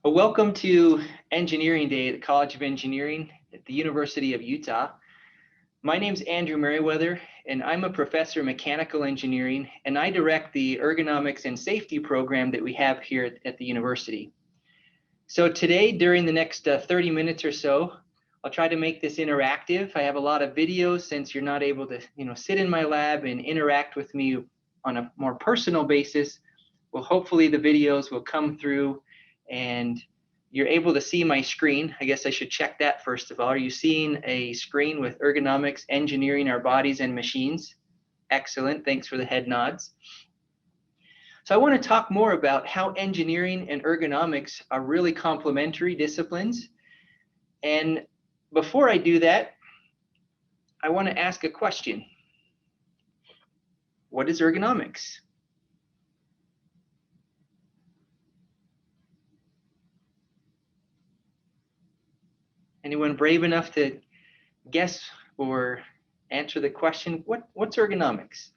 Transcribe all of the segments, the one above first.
Well, welcome to Engineering Day at the College of Engineering at the University of Utah. My name's Andrew Merriweather, and I'm a professor of mechanical engineering, and I direct the ergonomics and safety program that we have here at the university. So today, during the next 30 minutes or so, I'll try to make this interactive. I have a lot of videos since you're not able to, sit in my lab and interact with me on a more personal basis. Well, hopefully the videos will come through and you're able to see my screen. I guess I should check that first of all. Are you seeing a screen with ergonomics, engineering our bodies and machines? Excellent. Thanks for the head nods. So I want to talk more about how engineering and ergonomics are really complementary disciplines. And before I do that, I want to ask a question. What is ergonomics? Anyone brave enough to guess or answer the question? What's ergonomics?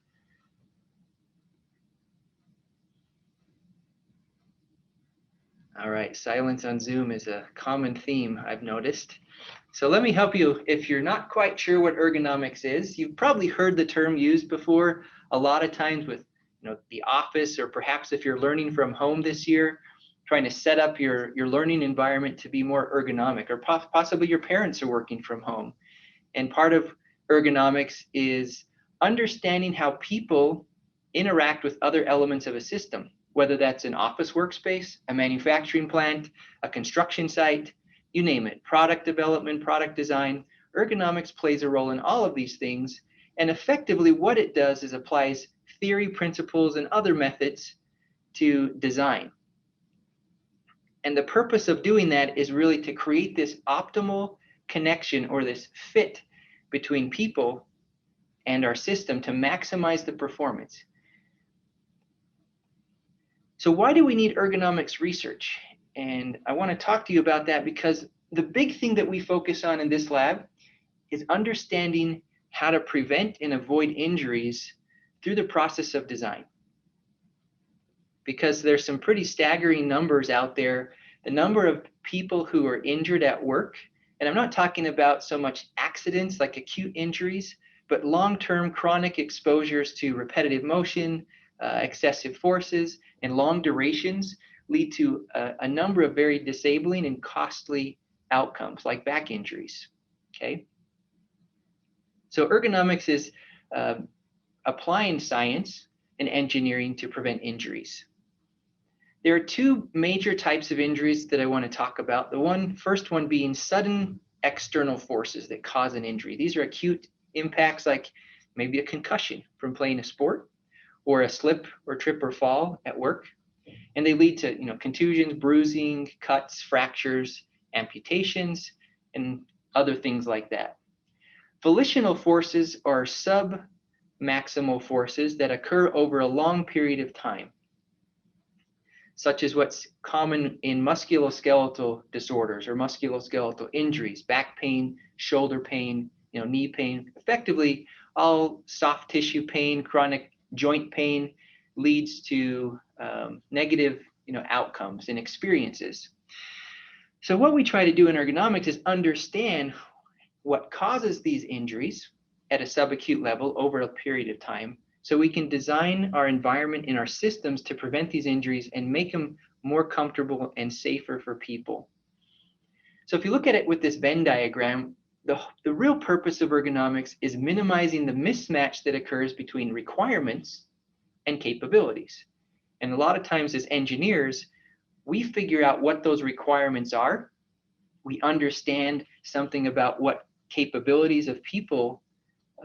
All right, silence on Zoom is a common theme I've noticed. So let me help you. If you're not quite sure what ergonomics is, you've probably heard the term used before a lot of times with the office, or perhaps if you're learning from home this year, trying to set up your learning environment to be more ergonomic, or possibly your parents are working from home. And part of ergonomics is understanding how people interact with other elements of a system, whether that's an office workspace, a manufacturing plant, a construction site, you name it, product development, product design. Ergonomics plays a role in all of these things. And effectively what it does is applies theory, principles, and other methods to design. And the purpose of doing that is really to create this optimal connection or this fit between people and our system to maximize the performance. So why do we need ergonomics research? And I want to talk to you about that because the big thing that we focus on in this lab is understanding how to prevent and avoid injuries through the process of design. Because there's some pretty staggering numbers out there, the number of people who are injured at work, and I'm not talking about so much accidents like acute injuries, but long-term chronic exposures to repetitive motion, excessive forces, and long durations lead to a number of very disabling and costly outcomes like back injuries, okay? So ergonomics is applying science and engineering to prevent injuries. There are two major types of injuries that I want to talk about. The first one being sudden external forces that cause an injury. These are acute impacts like maybe a concussion from playing a sport, or a slip or trip or fall at work. And they lead to contusions, bruising, cuts, fractures, amputations, and other things like that. Volitional forces are sub-maximal forces that occur over a long period of time, such as what's common in musculoskeletal disorders or musculoskeletal injuries, back pain, shoulder pain, knee pain. Effectively, all soft tissue pain, chronic joint pain leads to negative outcomes and experiences. So what we try to do in ergonomics is understand what causes these injuries at a subacute level over a period of time, so we can design our environment and our systems to prevent these injuries and make them more comfortable and safer for people. So if you look at it with this Venn diagram, the real purpose of ergonomics is minimizing the mismatch that occurs between requirements and capabilities. And a lot of times as engineers, we figure out what those requirements are. We understand something about what capabilities of people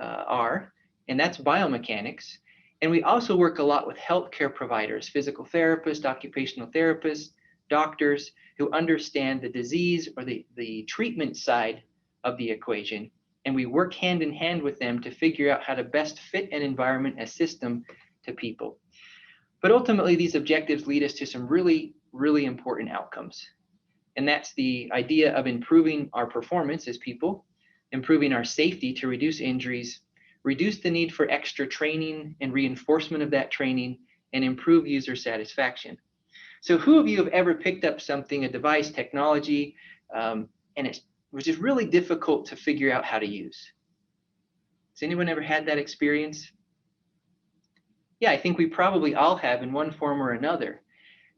are, and that's biomechanics. And we also work a lot with healthcare providers, physical therapists, occupational therapists, doctors who understand the disease or the treatment side of the equation. And we work hand in hand with them to figure out how to best fit an environment, a system to people. But ultimately, these objectives lead us to some really, really important outcomes. And that's the idea of improving our performance as people, improving our safety to reduce injuries, reduce the need for extra training and reinforcement of that training, and improve user satisfaction. So who of you have ever picked up something, a device, technology, and it was just really difficult to figure out how to use? Has anyone ever had that experience? Yeah, I think we probably all have in one form or another.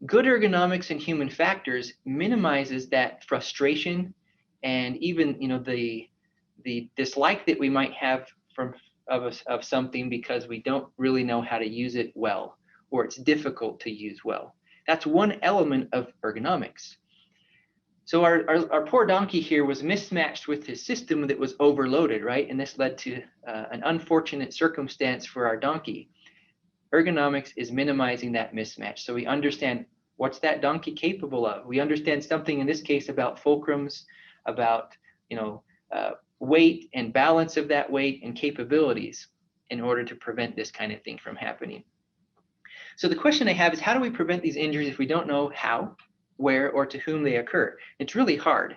Good ergonomics and human factors minimizes that frustration and even the dislike that we might have of something because we don't really know how to use it well, or it's difficult to use well. That's one element of ergonomics. So our poor donkey here was mismatched with his system that was overloaded, right? And this led to an unfortunate circumstance for our donkey. Ergonomics is minimizing that mismatch. So we understand what's that donkey capable of. We understand something in this case about fulcrums, about weight and balance of that weight and capabilities in order to prevent this kind of thing from happening. So the question I have is, how do we prevent these injuries if we don't know how, where, or to whom they occur? It's really hard.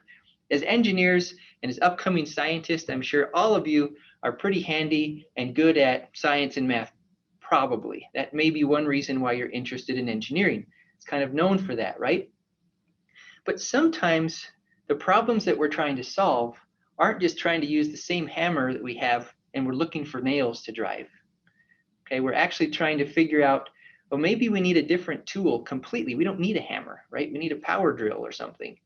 As engineers and as upcoming scientists, I'm sure all of you are pretty handy and good at science and math. Probably. That may be one reason why you're interested in engineering. It's kind of known for that, right? But sometimes the problems that we're trying to solve aren't just trying to use the same hammer that we have and we're looking for nails to drive. Okay, we're actually trying to figure out, well, maybe we need a different tool completely. We don't need a hammer, right? We need a power drill or something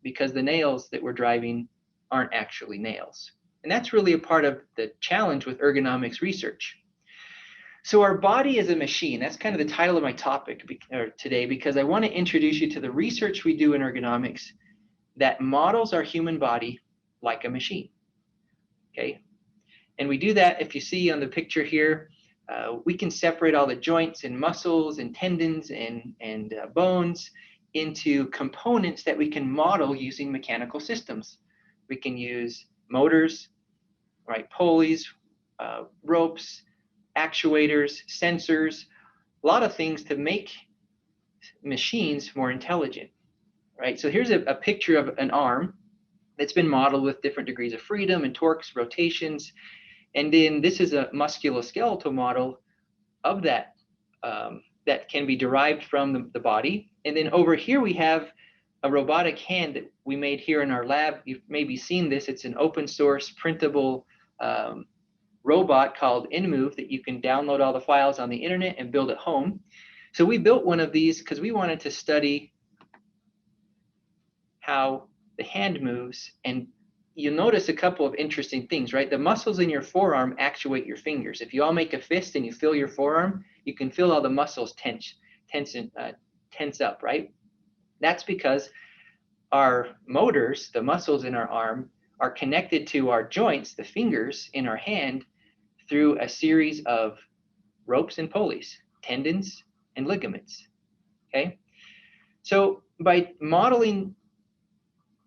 because the nails that we're driving aren't actually nails. And that's really a part of the challenge with ergonomics research. So our body is a machine. That's kind of the title of my topic today, because I want to introduce you to the research we do in ergonomics that models our human body like a machine. Okay, and we do that, if you see on the picture here, we can separate all the joints and muscles and tendons and bones into components that we can model using mechanical systems. We can use motors, right, pulleys, ropes, actuators, sensors, a lot of things to make machines more intelligent, right? So here's a picture of an arm that's been modeled with different degrees of freedom and torques, rotations. And then this is a musculoskeletal model of that that can be derived from the body. And then over here we have a robotic hand that we made here in our lab. You've maybe seen this. It's an open source printable robot called InMove that you can download all the files on the internet and build at home. So we built one of these because we wanted to study how the hand moves. And you'll notice a couple of interesting things, right? The muscles in your forearm actuate your fingers. If you all make a fist and you feel your forearm, you can feel all the muscles tense up, right? That's because our motors, the muscles in our arm, are connected to our joints, the fingers in our hand, through a series of ropes and pulleys, tendons and ligaments, okay? So by modeling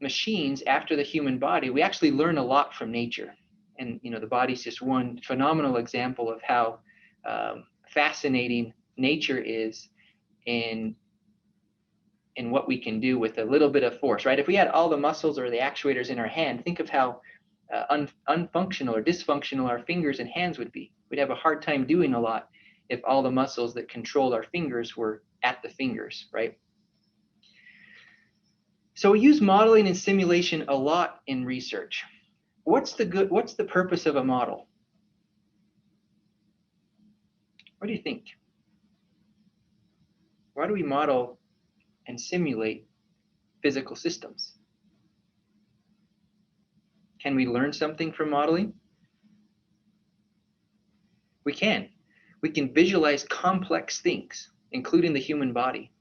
machines after the human body, we actually learn a lot from nature. And the body's just one phenomenal example of how fascinating nature is in what we can do with a little bit of force, right? If we had all the muscles or the actuators in our hand, think of how unfunctional or dysfunctional our fingers and hands would be. We'd have a hard time doing a lot if all the muscles that control our fingers were at the fingers, right? So we use modeling and simulation a lot in research. What's the purpose of a model? What do you think? Why do we model and simulate physical systems? Can we learn something from modeling? We can. We can visualize complex things, including the human body.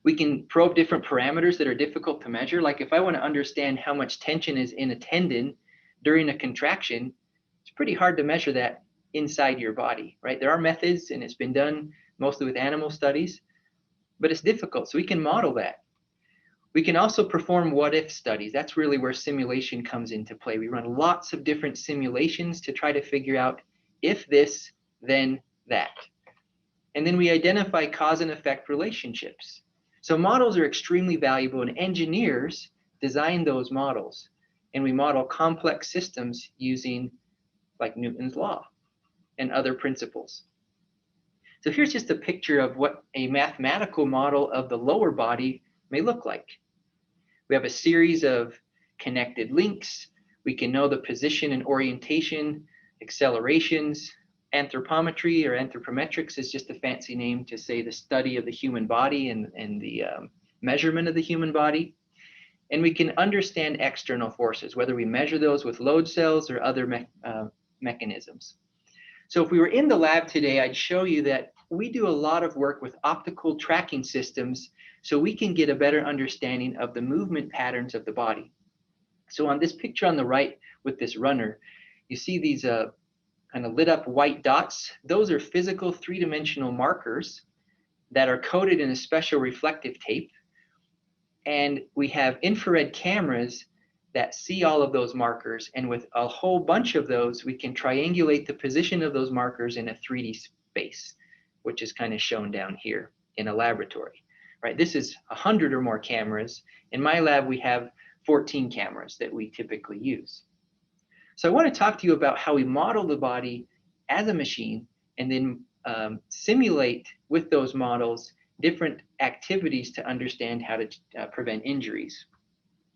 We can probe different parameters that are difficult to measure. Like if I want to understand how much tension is in a tendon during a contraction, it's pretty hard to measure that inside your body, right? There are methods, and it's been done mostly with animal studies, but it's difficult. So we can model that. We can also perform what-if studies. That's really where simulation comes into play. We run lots of different simulations to try to figure out if this, then that. And then we identify cause and effect relationships. So models are extremely valuable, and engineers design those models. And we model complex systems using like Newton's law and other principles. So here's just a picture of what a mathematical model of the lower body may look like. We have a series of connected links. We can know the position and orientation, accelerations. Anthropometry or anthropometrics is just a fancy name to say the study of the human body and the measurement of the human body. And we can understand external forces, whether we measure those with load cells or other mechanisms. So if we were in the lab today, I'd show you that we do a lot of work with optical tracking systems so we can get a better understanding of the movement patterns of the body. So on this picture on the right with this runner, you see these kind of lit up white dots. Those are physical three-dimensional markers that are coated in a special reflective tape. And we have infrared cameras that see all of those markers. And with a whole bunch of those, we can triangulate the position of those markers in a 3D space, which is kind of shown down here in a laboratory, right? This is 100 or more cameras. In my lab, we have 14 cameras that we typically use. So I want to talk to you about how we model the body as a machine and then simulate with those models different activities to understand how to prevent injuries.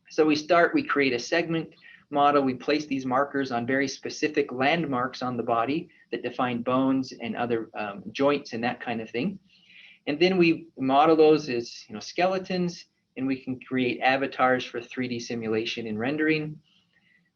So we create a segment model. We place these markers on very specific landmarks on the body that define bones and other joints and that kind of thing. And then we model those as skeletons, and we can create avatars for 3D simulation and rendering.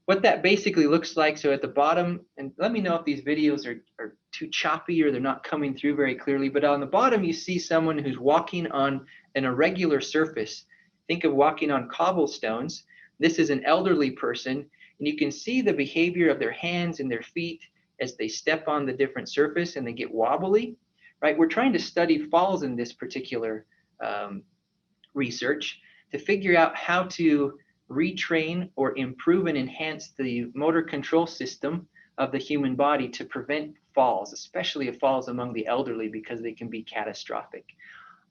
What that basically looks like, so at the bottom, and let me know if these videos are too choppy or they're not coming through very clearly, but on the bottom you see someone who's walking on an irregular surface. Think of walking on cobblestones. This is an elderly person, and you can see the behavior of their hands and their feet as they step on the different surface and they get wobbly, right? We're trying to study falls in this particular research to figure out how to retrain or improve and enhance the motor control system of the human body to prevent falls, especially falls among the elderly, because they can be catastrophic.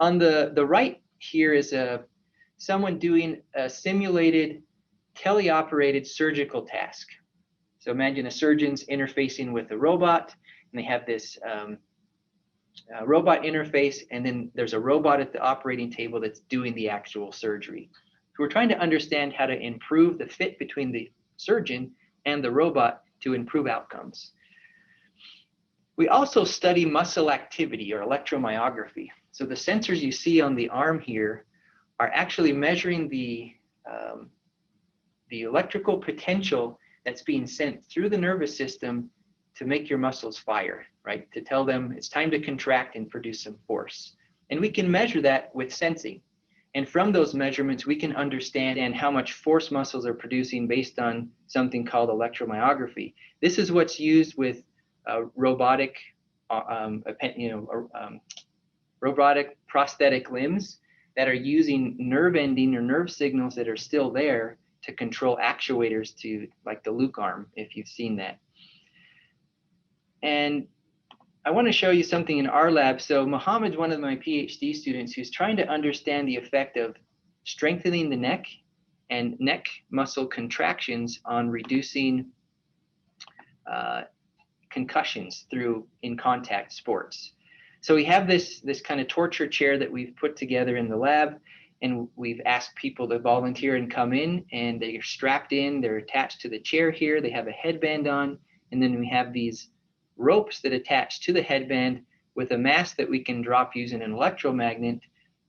On the right here is someone doing a simulated teleoperated surgical task. So imagine a surgeon's interfacing with a robot, and they have this robot interface, and then there's a robot at the operating table that's doing the actual surgery. So we're trying to understand how to improve the fit between the surgeon and the robot to improve outcomes. We also study muscle activity or electromyography. So the sensors you see on the arm here are actually measuring the electrical potential that's being sent through the nervous system to make your muscles fire, right? To tell them it's time to contract and produce some force. And we can measure that with sensing. And from those measurements, we can understand how much force muscles are producing based on something called electromyography. This is what's used with robotic prosthetic limbs that are using nerve ending or nerve signals that are still there to control actuators, to like the Luke arm, if you've seen that. And I want to show you something in our lab. So Mohammed's one of my PhD students who's trying to understand the effect of strengthening the neck and neck muscle contractions on reducing concussions through in contact sports. So we have this kind of torture chair that we've put together in the lab, and we've asked people to volunteer and come in, and they're strapped in, they're attached to the chair here, they have a headband on, and then we have these ropes that attach to the headband with a mass that we can drop using an electromagnet,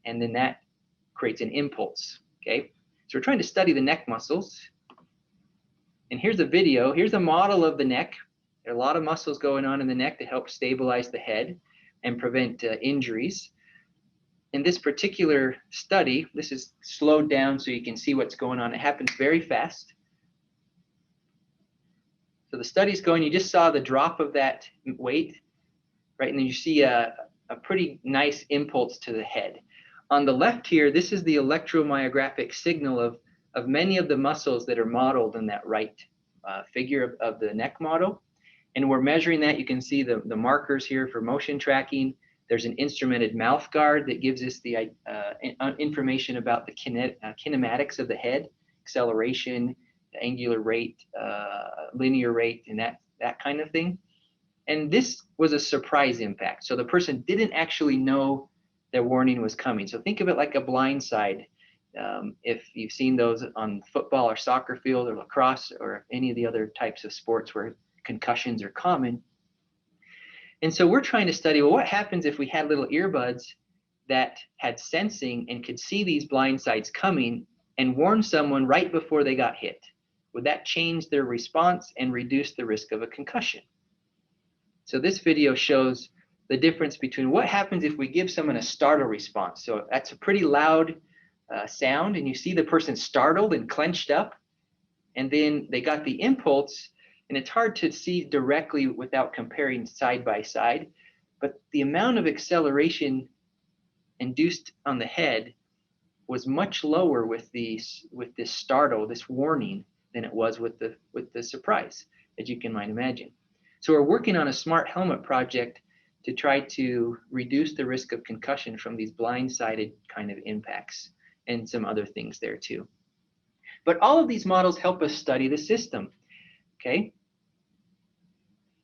and then that creates an impulse, okay? So we're trying to study the neck muscles. And here's a video, here's a model of the neck. There are a lot of muscles going on in the neck to help stabilize the head and prevent injuries. In this particular study, this is slowed down so you can see what's going on. It happens very fast. So the study's going, you just saw the drop of that weight, right? And then you see a pretty nice impulse to the head. On the left here, this is the electromyographic signal of many of the muscles that are modeled in that right figure of the neck model. And we're measuring that. You can see the markers here for motion tracking. There's an instrumented mouth guard that gives us the information about the kinematics of the head, acceleration, angular rate, linear rate, and that kind of thing. And this was a surprise impact. So the person didn't actually know their warning was coming. So think of it like a blind side. If you've seen those on football or soccer field or lacrosse or any of the other types of sports where concussions are common. And so we're trying to study, well, what happens if we had little earbuds that had sensing and could see these blind sides coming and warn someone right before they got hit? Would that change their response and reduce the risk of a concussion? So this video shows the difference between what happens if we give someone a startle response. So that's a pretty loud sound, and you see the person startled and clenched up, and then they got the impulse, and it's hard to see directly without comparing side by side, but the amount of acceleration induced on the head was much lower with this startle, this warning, than it was with the surprise, as you can might imagine. So we're working on a smart helmet project to try to reduce the risk of concussion from these blindsided kind of impacts and some other things there too. But all of these models help us study the system, okay?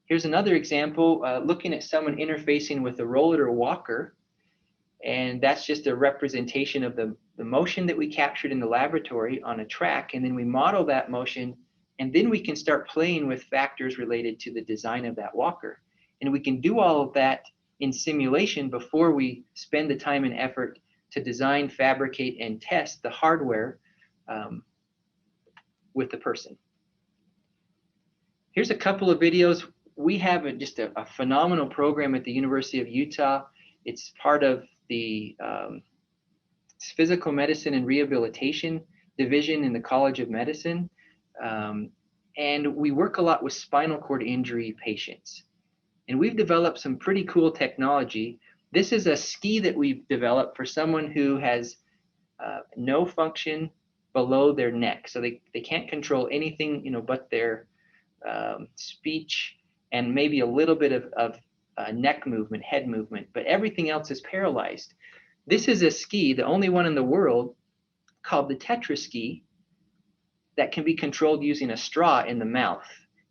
Here's another example, looking at someone interfacing with a roller or walker, and that's just a representation of the motion that we captured in the laboratory on a track, and then we model that motion, and then we can start playing with factors related to the design of that walker. And we can do all of that in simulation before we spend the time and effort to design, fabricate, and test the hardware with the person. Here's a couple of videos. We have just a phenomenal program at the University of Utah. It's part of the Physical Medicine and Rehabilitation Division in the College of Medicine. And we work a lot with spinal cord injury patients. And we've developed some pretty cool technology. This is a ski that we've developed for someone who has no function below their neck. So they can't control anything, but their speech and maybe a little bit of neck movement, head movement, but everything else is paralyzed. This is a ski, the only one in the world, called the Tetra ski, that can be controlled using a straw in the mouth.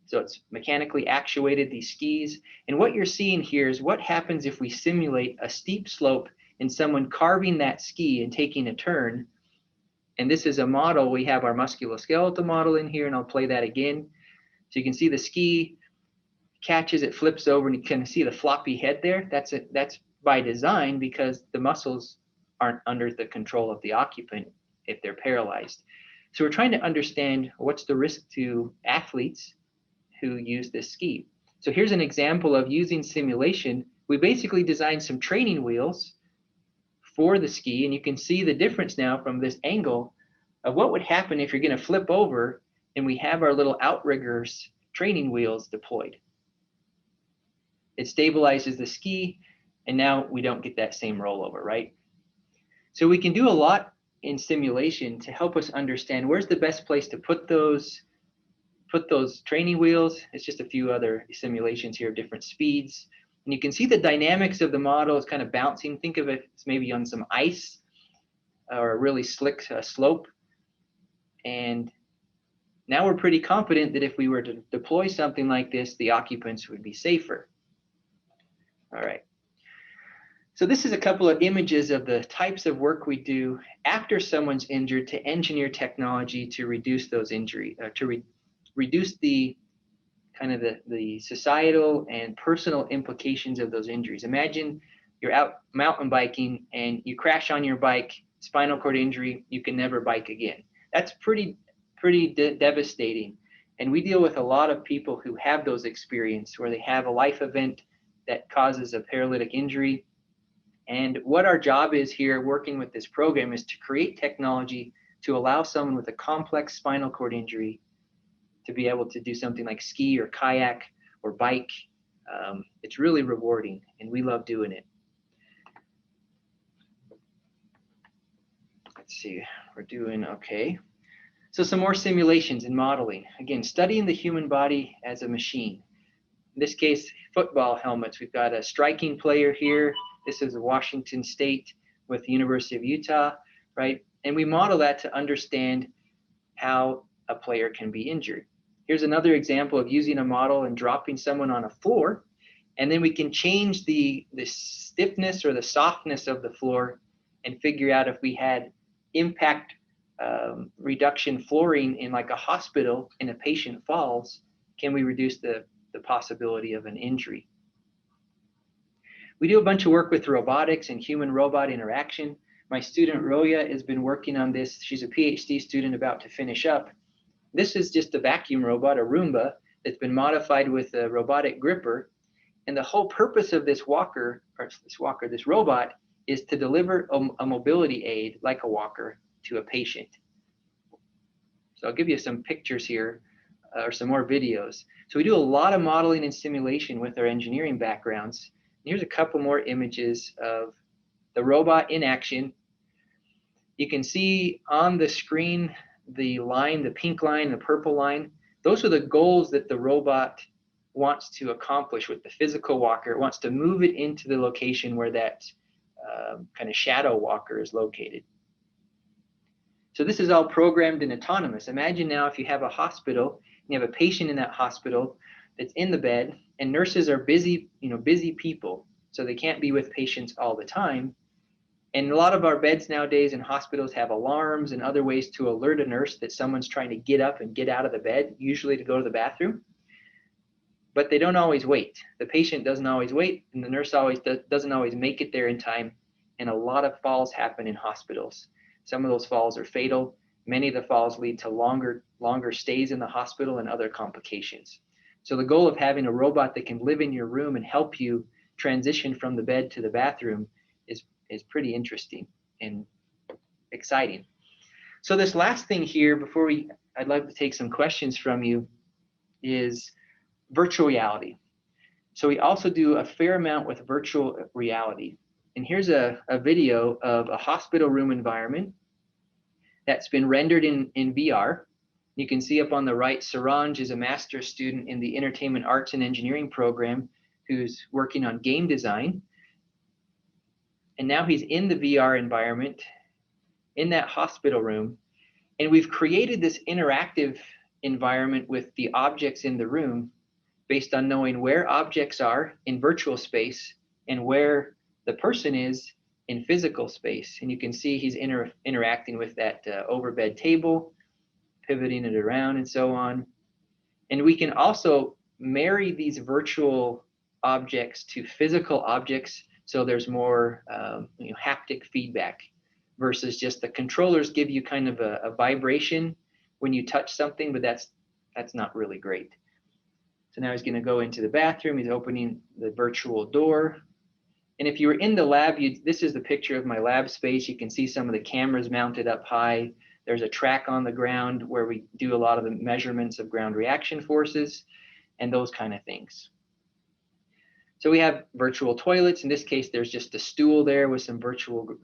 So it's mechanically actuated, these skis. And what you're seeing here is what happens if we simulate a steep slope and someone carving that ski and taking a turn. And this is a model. We have our musculoskeletal model in here, and I'll play that again. So you can see the ski catches, it flips over, and you can see the floppy head there. That's by design because the muscles aren't under the control of the occupant if they're paralyzed. So we're trying to understand what's the risk to athletes who use this ski. So here's an example of using simulation. We basically designed some training wheels for the ski, and you can see the difference now from this angle of what would happen if you're going to flip over and we have our little outriggers training wheels deployed. It stabilizes the ski, and now we don't get that same rollover, right? So we can do a lot in simulation to help us understand where's the best place to put those training wheels. It's just a few other simulations here of different speeds. And you can see the dynamics of the model is kind of bouncing. Think of it as maybe on some ice or a really slick slope. And now we're pretty confident that if we were to deploy something like this, the occupants would be safer. All right. So this is a couple of images of the types of work we do after someone's injured to engineer technology to reduce those injuries, reduce the kind of the societal and personal implications of those injuries. Imagine you're out mountain biking and you crash on your bike, spinal cord injury, you can never bike again. That's pretty devastating. And we deal with a lot of people who have those experiences where they have a life event that causes a paralytic injury. And what our job is here working with this program is to create technology to allow someone with a complex spinal cord injury to be able to do something like ski or kayak or bike. It's really rewarding, and we love doing it. Let's see, we're doing okay. So some more simulations and modeling. Again, studying the human body as a machine. In this case, football helmets. We've got a striking player here. This is Washington State with the University of Utah, right? And we model that to understand how a player can be injured. Here's another example of using a model and dropping someone on a floor. And then we can change the stiffness or the softness of the floor and figure out if we had impact reduction flooring in like a hospital and a patient falls, can we reduce the possibility of an injury? We do a bunch of work with robotics and human robot interaction. My student Roya has been working on this. She's a PhD student about to finish up. This is just a vacuum robot, a Roomba, that's been modified with a robotic gripper. And the whole purpose of this this robot, is to deliver a mobility aid like a walker to a patient. So I'll give you some pictures here or some more videos. So we do a lot of modeling and simulation with our engineering backgrounds. Here's a couple more images of the robot in action. You can see on the screen the line, the pink line, the purple line. Those are the goals that the robot wants to accomplish with the physical walker. It wants to move it into the location where that kind of shadow walker is located. So this is all programmed and autonomous. Imagine now if you have a hospital and you have a patient in that hospital that's in the bed, and nurses are busy, busy people, so they can't be with patients all the time. And a lot of our beds nowadays in hospitals have alarms and other ways to alert a nurse that someone's trying to get up and get out of the bed, usually to go to the bathroom. But they don't always wait. The patient doesn't always wait, and the nurse doesn't always make it there in time. And a lot of falls happen in hospitals. Some of those falls are fatal. Many of the falls lead to longer stays in the hospital and other complications. So the goal of having a robot that can live in your room and help you transition from the bed to the bathroom is pretty interesting and exciting. So this last thing here, I'd like to take some questions from you, is virtual reality. So we also do a fair amount with virtual reality. And here's a video of a hospital room environment that's been rendered in VR. You can see up on the right, Saranj is a master's student in the Entertainment Arts and Engineering program who's working on game design. And now he's in the VR environment in that hospital room. And we've created this interactive environment with the objects in the room based on knowing where objects are in virtual space and where the person is in physical space. And you can see he's interacting with that overbed table, pivoting it around and so on. And we can also marry these virtual objects to physical objects, so there's more haptic feedback versus just the controllers give you kind of a vibration when you touch something, but that's not really great. So now he's going to go into the bathroom. He's opening the virtual door. And if you were in the lab, this is the picture of my lab space. You can see some of the cameras mounted up high. There's a track on the ground where we do a lot of the measurements of ground reaction forces and those kind of things. So we have virtual toilets. In this case, there's just a stool there with some virtual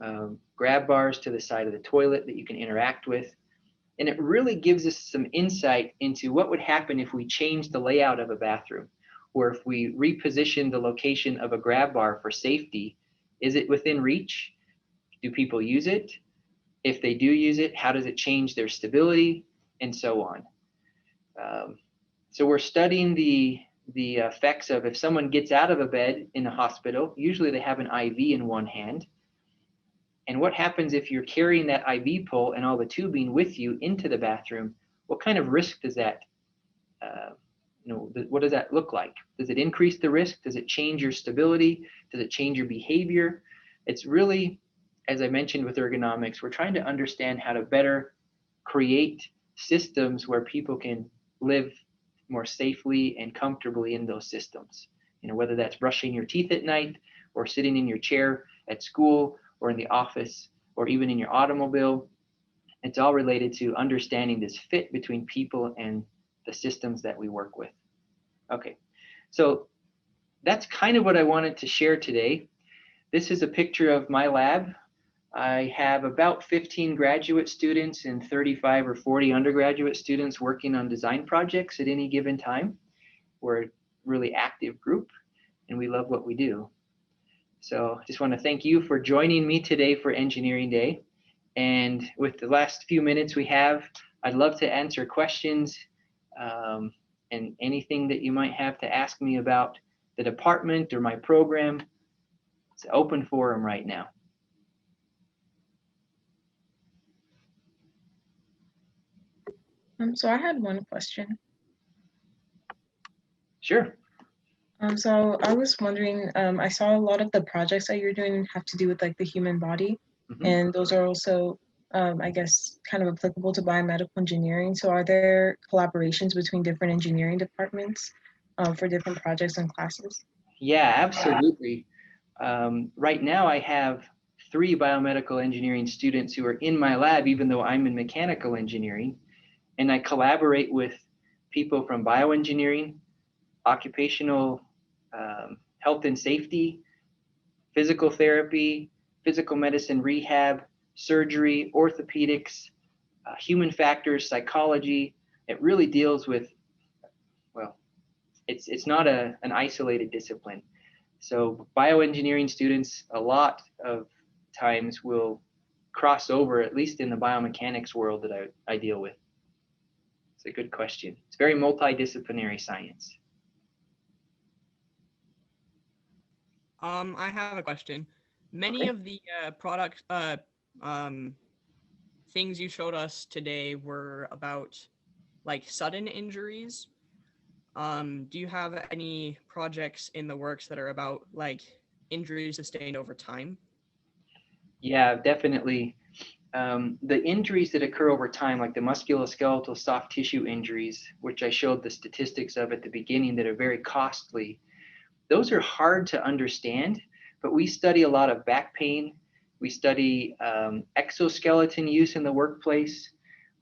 grab bars to the side of the toilet that you can interact with. And it really gives us some insight into what would happen if we changed the layout of a bathroom, or if we reposition the location of a grab bar for safety. Is it within reach? Do people use it? If they do use it, how does it change their stability? And so on. So we're studying the effects of if someone gets out of a bed in a hospital, usually they have an IV in one hand. And what happens if you're carrying that IV pole and all the tubing with you into the bathroom? What kind of risk does that, what does that look like? Does it increase the risk? Does it change your stability? Does it change your behavior? It's really, as I mentioned with ergonomics, we're trying to understand how to better create systems where people can live more safely and comfortably in those systems. Whether that's brushing your teeth at night or sitting in your chair at school or in the office or even in your automobile, it's all related to understanding this fit between people and the systems that we work with. Okay, so that's kind of what I wanted to share today. This is a picture of my lab. I have about 15 graduate students and 35 or 40 undergraduate students working on design projects at any given time. We're a really active group and we love what we do. So I just want to thank you for joining me today for Engineering Day. And with the last few minutes we have, I'd love to answer questions and anything that you might have to ask me about the department or my program. It's an open forum right now. So I had one question. Sure. So I was wondering, I saw a lot of the projects that you're doing have to do with like the human body, and those are also, I guess, kind of applicable to biomedical engineering. So are there collaborations between different engineering departments for different projects and classes? Yeah, absolutely. Right now, I have 3 biomedical engineering students who are in my lab, even though I'm in mechanical engineering. And I collaborate with people from bioengineering, occupational health and safety, physical therapy, physical medicine rehab, surgery, orthopedics, human factors, psychology. It really deals with, well, it's not an isolated discipline. So bioengineering students a lot of times will cross over, at least in the biomechanics world that I deal with. It's a good question. It's very multidisciplinary science. I have a question. Many of the things you showed us today were about like sudden injuries. Do you have any projects in the works that are about like injuries sustained over time? Yeah, definitely. The injuries that occur over time, like the musculoskeletal soft tissue injuries, which I showed the statistics of at the beginning that are very costly, those are hard to understand, but we study a lot of back pain. We study exoskeleton use in the workplace.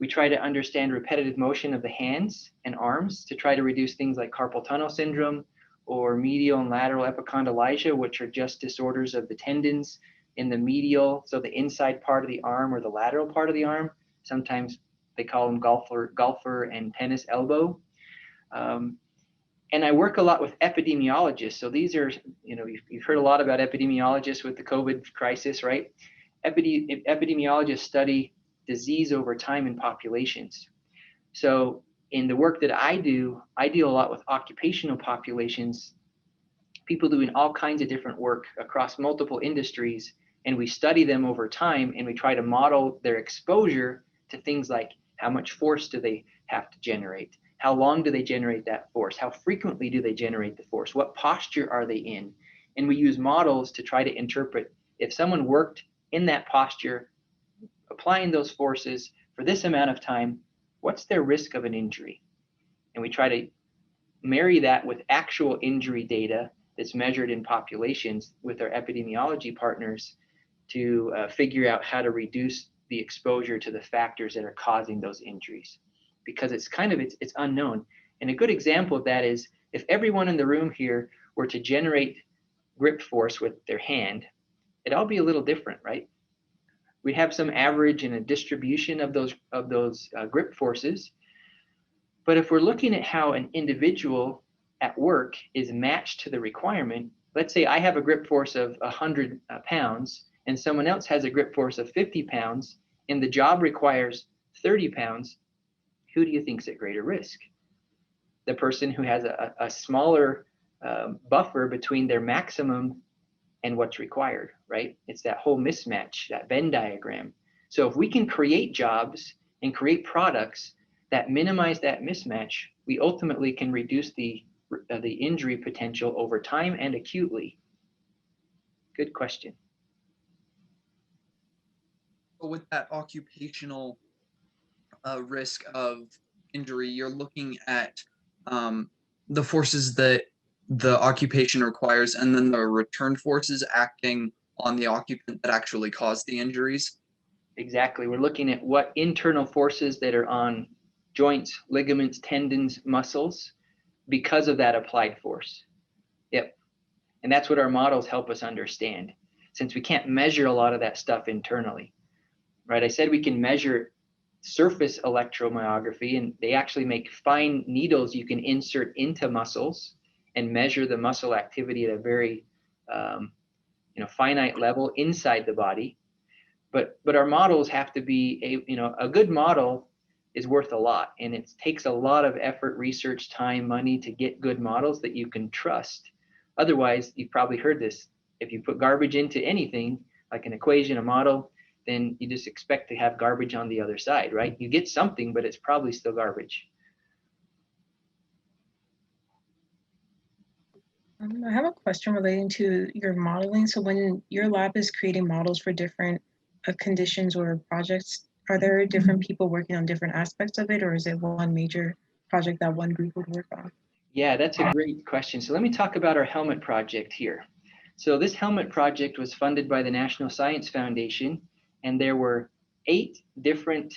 We try to understand repetitive motion of the hands and arms to try to reduce things like carpal tunnel syndrome or medial and lateral epicondylalgia, which are just disorders of the tendons in the medial, so the inside part of the arm or the lateral part of the arm. Sometimes they call them golfer and tennis elbow. And I work a lot with epidemiologists. So these are, you've heard a lot about epidemiologists with the COVID crisis, right? Epidemiologists study disease over time in populations. So in the work that I deal a lot with occupational populations, people doing all kinds of different work across multiple industries, and we study them over time, and we try to model their exposure to things like how much force do they have to generate? How long do they generate that force? How frequently do they generate the force? What posture are they in? And we use models to try to interpret if someone worked in that posture, applying those forces for this amount of time, what's their risk of an injury? And we try to marry that with actual injury data that's measured in populations with our epidemiology partners to figure out how to reduce the exposure to the factors that are causing those injuries, because it's unknown. And a good example of that is if everyone in the room here were to generate grip force with their hand, it'd all be a little different, right? We have some average and a distribution of those grip forces. But if we're looking at how an individual at work is matched to the requirement, let's say I have a grip force of 100 pounds and someone else has a grip force of 50 pounds and the job requires 30 pounds, who do you think's at greater risk? The person who has a smaller buffer between their maximum and what's required, right? It's that whole mismatch, that Venn diagram. So if we can create jobs and create products that minimize that mismatch, we ultimately can reduce the injury potential over time and acutely. Good question. With that occupational risk of injury, you're looking at the forces that the occupation requires and then the return forces acting on the occupant that actually caused the injuries. Exactly. We're looking at what internal forces that are on joints, ligaments, tendons, muscles because of that applied force. Yep. And that's what our models help us understand, since we can't measure a lot of that stuff internally, right? I said we can measure surface electromyography, and they actually make fine needles you can insert into muscles and measure the muscle activity at a very finite level inside the body. But our models have to be a good model is worth a lot, and it takes a lot of effort, research, time, money to get good models that you can trust. Otherwise, you've probably heard this. If you put garbage into anything, like an equation, a model, then you just expect to have garbage on the other side, right? You get something, but it's probably still garbage. I have a question relating to your modeling. So when your lab is creating models for different conditions or projects, are there different people working on different aspects of it, or is it one major project that one group would work on? Yeah, that's a great question. So let me talk about our helmet project here. So this helmet project was funded by the National Science Foundation, and there were 8 different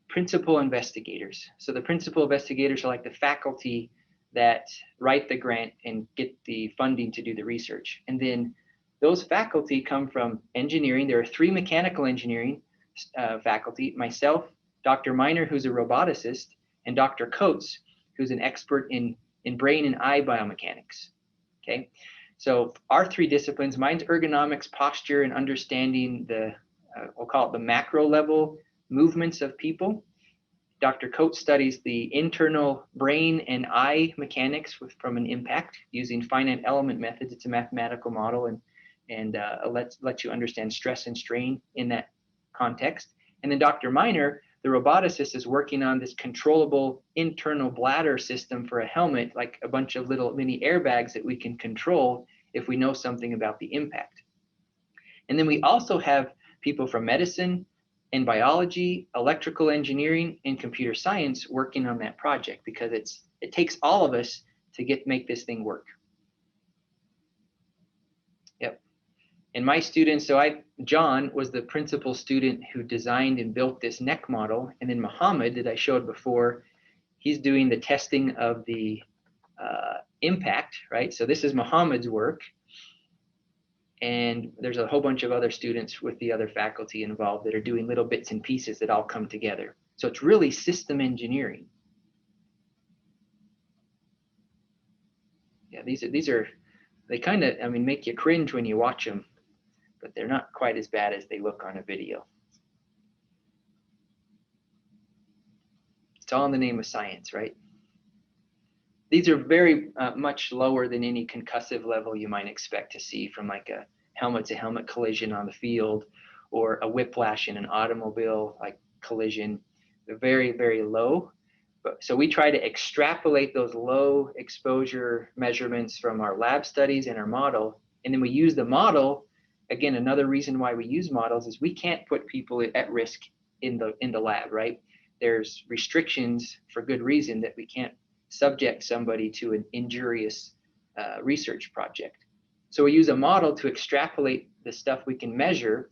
principal investigators. So the principal investigators are like the faculty that write the grant and get the funding to do the research. And then those faculty come from engineering. There are 3 mechanical engineering faculty, myself, Dr. Miner, who's a roboticist, and Dr. Coates, who's an expert in brain and eye biomechanics. Okay, so our 3 disciplines, mine's ergonomics, posture, and understanding the, we'll call it the macro level movements of people. Dr. Coates studies the internal brain and eye mechanics from an impact using finite element methods. It's a mathematical model and lets you understand stress and strain in that context. And then Dr. Miner, the roboticist, is working on this controllable internal bladder system for a helmet, like a bunch of little mini airbags that we can control if we know something about the impact. And then we also have people from medicine and biology, electrical engineering, and computer science working on that project, because it takes all of us to make this thing work. Yep. And my students, John was the principal student who designed and built this neck model. And then Muhammad, that I showed before, he's doing the testing of the impact, right? So this is Muhammad's work. And there's a whole bunch of other students with the other faculty involved that are doing little bits and pieces that all come together. So it's really system engineering. Yeah, these are they kind of, I mean, make you cringe when you watch them, but they're not quite as bad as they look on a video. It's all in the name of science, right? These are very much lower than any concussive level you might expect to see from like a helmet-to-helmet collision on the field or a whiplash in an automobile like collision. They're very, very low. So we try to extrapolate those low exposure measurements from our lab studies and our model. And then we use the model. Again, another reason why we use models is we can't put people at risk in the lab, right? There's restrictions for good reason that we can't subject somebody to an injurious research project. So we use a model to extrapolate the stuff we can measure,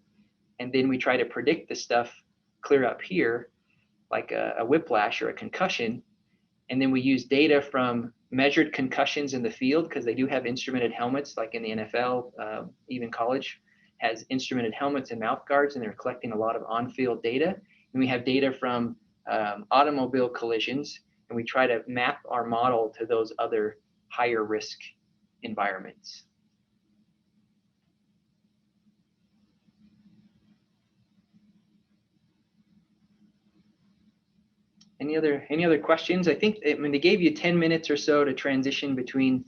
and then we try to predict the stuff clear up here, like a whiplash or a concussion. And then we use data from measured concussions in the field, because they do have instrumented helmets, like in the NFL, even college has instrumented helmets and mouth guards, and they're collecting a lot of on-field data. And we have data from automobile collisions, and we try to map our model to those other higher risk environments. Any other questions? I think they gave you 10 minutes or so to transition between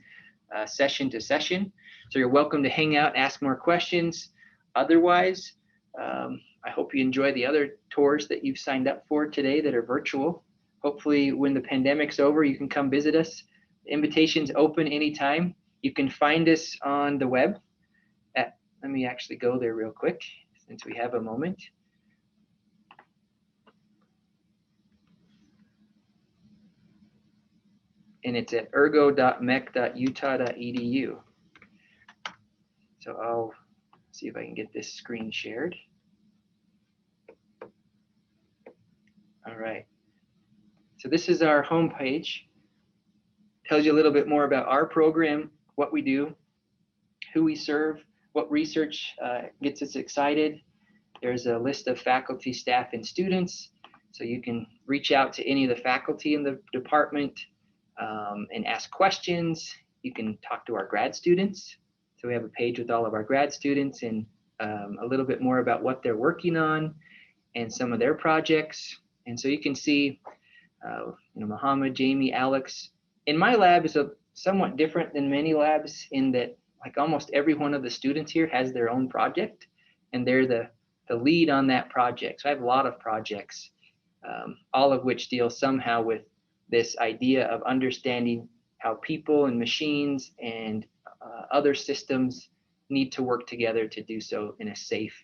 session to session. So you're welcome to hang out, ask more questions. Otherwise, I hope you enjoy the other tours that you've signed up for today that are virtual. Hopefully when the pandemic's over, you can come visit us. The invitation's open anytime. You can find us on the web let me actually go there real quick since we have a moment. And it's at ergo.mech.utah.edu. So I'll see if I can get this screen shared. All right. So this is our homepage. Tells you a little bit more about our program, what we do, who we serve, what research gets us excited. There's a list of faculty, staff, and students. So you can reach out to any of the faculty in the department and ask questions. You can talk to our grad students. So we have a page with all of our grad students and a little bit more about what they're working on and some of their projects. And so you can see, Muhammad, Jamie, Alex. In my lab is somewhat different than many labs in that like almost every one of the students here has their own project, and they're the lead on that project. So I have a lot of projects, all of which deal somehow with this idea of understanding how people and machines and other systems need to work together to do so in a safe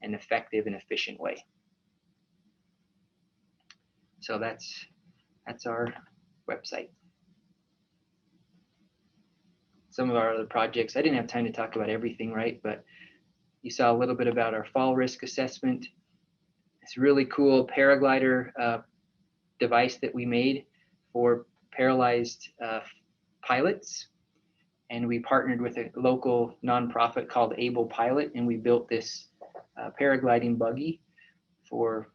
and effective and efficient way. So that's our website. Some of our other projects, I didn't have time to talk about everything, right? But you saw a little bit about our fall risk assessment. It's a really cool paraglider device that we made for paralyzed pilots. And we partnered with a local nonprofit called Able Pilot, and we built this paragliding buggy for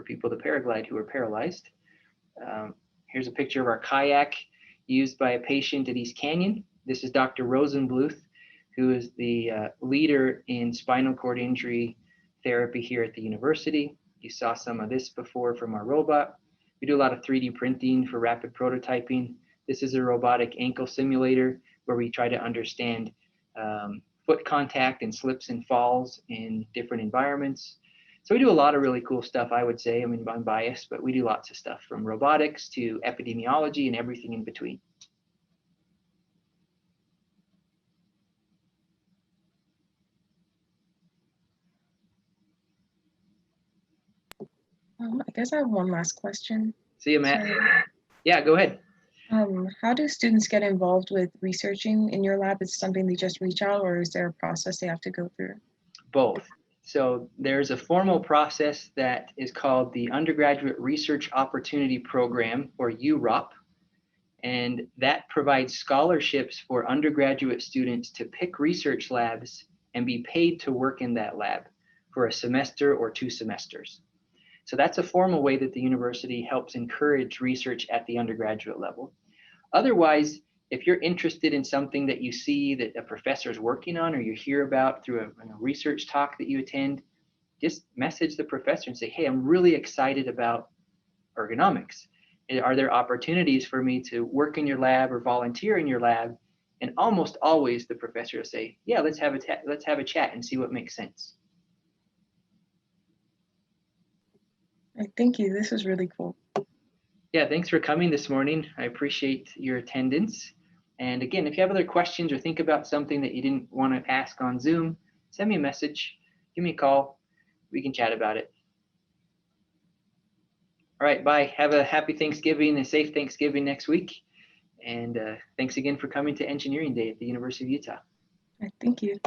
people to paraglide who are paralyzed. Here's a picture of our kayak used by a patient at East Canyon. This is Dr. Rosenbluth, who is the leader in spinal cord injury therapy here at the university. You saw some of this before from our robot. We do a lot of 3D printing for rapid prototyping. This is a robotic ankle simulator where we try to understand foot contact and slips and falls in different environments. So we do a lot of really cool stuff, I would say. I mean, I'm biased, but we do lots of stuff from robotics to epidemiology and everything in between. I guess I have one last question. See you, Matt. So, yeah, go ahead. How do students get involved with researching in your lab? Is it something they just reach out, or is there a process they have to go through? Both. So there's a formal process that is called the Undergraduate Research Opportunity Program, or UROP, and that provides scholarships for undergraduate students to pick research labs and be paid to work in that lab for a semester or 2 semesters. So that's a formal way that the university helps encourage research at the undergraduate level. Otherwise, if you're interested in something that you see that a professor is working on or you hear about through a research talk that you attend, just message the professor and say, hey, I'm really excited about ergonomics. Are there opportunities for me to work in your lab or volunteer in your lab? And almost always the professor will say, yeah, let's have a chat and see what makes sense. Thank you. This was really cool. Yeah, thanks for coming this morning. I appreciate your attendance. And again, if you have other questions or think about something that you didn't want to ask on Zoom, send me a message, give me a call. We can chat about it. All right, bye. Have a happy Thanksgiving, a safe Thanksgiving next week. And thanks again for coming to Engineering Day at the University of Utah. Thank you.